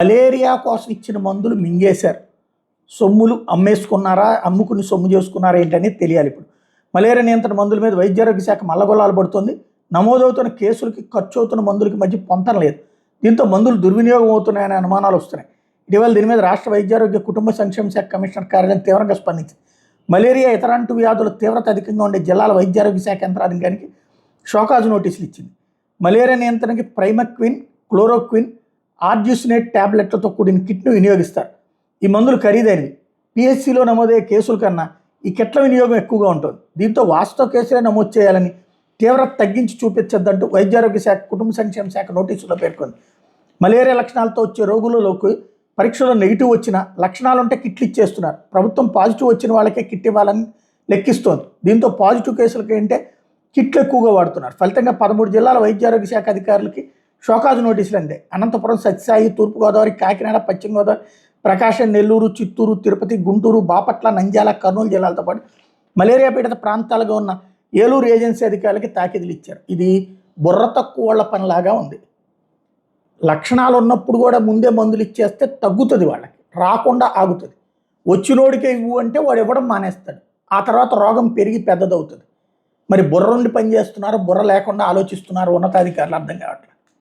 Malaria కోసం ఇచ్చిన మందులు మింగేశారు. సొమ్ములు అమ్మేసుకున్నారా, అమ్ముకుని సొమ్ము చేసుకున్నారా ఏంటనేది తెలియాలి. ఇప్పుడు మలేరియా నియంత్రణ మందుల మీద వైద్యారోగ్య శాఖ మల్లగొల్లాలు పడుతుంది. నమోదవుతున్న కేసులకి ఖర్చు అవుతున్న మందులకి మధ్య పొంతన లేదు. దీంతో మందులు దుర్వినియోగం అవుతున్నాయనే అనుమానాలు వస్తున్నాయి. ఇటీవల దీని మీద రాష్ట్ర వైద్యారోగ్య కుటుంబ సంక్షేమ శాఖ కమిషనర్ కార్యాలయం తీవ్రంగా స్పందించింది. మలేరియా ఇతర అంటు వ్యాధుల తీవ్రత అధికంగా ఉండే జిల్లాల వైద్యారోగ్య శాఖ యంత్రాంగానికి షోకాజు నోటీసులు ఇచ్చింది. మలేరియా నియంత్రణకి ప్రైమక్విన్, క్లోరోక్విన్, ఆర్జ్యూసినేట్ ట్యాబ్లెట్లతో కూడిన కిట్ను వినియోగిస్తారు. ఈ మందులు ఖరీదైనవి. పిహెచ్సిలో నమోదయ్యే కేసుల కన్నా ఈ కిట్ల వినియోగం ఎక్కువగా ఉంటుంది. దీంతో వాస్తవ కేసులే నమోదు చేయాలని, తీవ్రత తగ్గించి చూపించద్దంటూ వైద్యారోగ్య శాఖ కుటుంబ సంక్షేమ శాఖ నోటీసులో పేర్కొంది. మలేరియా లక్షణాలతో వచ్చే రోగులలోకి పరీక్షలో నెగిటివ్ వచ్చిన లక్షణాలు ఉంటే కిట్లు ఇచ్చేస్తున్నారు. ప్రభుత్వం పాజిటివ్ వచ్చిన వాళ్ళకే కిట్ ఇవ్వాలని లెక్కిస్తోంది. దీంతో పాజిటివ్ కేసులకి అంటే కిట్లు ఎక్కువగా వాడుతున్నారు. ఫలితంగా 13 జిల్లాల వైద్యారోగ్య శాఖ అధికారులకి షోకాజు నోటీసులు అందాయి. అనంతపురం, సత్యసాయి, తూర్పుగోదావరి, కాకినాడ, పశ్చిమ గోదావరి, ప్రకాశం, నెల్లూరు, చిత్తూరు, తిరుపతి, గుంటూరు, బాపట్ల, నంద్యాల, కర్నూలు జిల్లాలతో పాటు మలేరియా పీడిత ప్రాంతాలుగా ఉన్న ఏలూరు ఏజెన్సీ అధికారులకి తాకీదులు ఇచ్చారు. ఇది బుర్ర తక్కువ వాళ్ళ పనిలాగా ఉంది. లక్షణాలు ఉన్నప్పుడు కూడా ముందే మందులు ఇచ్చేస్తే తగ్గుతుంది, వాళ్ళకి రాకుండా ఆగుతుంది. వచ్చినోడికే ఇవ్వు అంటే వాడు ఇవ్వడం మానేస్తాడు. ఆ తర్వాత రోగం పెరిగి పెద్దదవుతుంది. మరి బుర్ర ఉండి పనిచేస్తున్నారో బుర్ర లేకుండా ఆలోచిస్తున్నారో ఉన్నతాధికారులు అర్థం కావట్లేదు.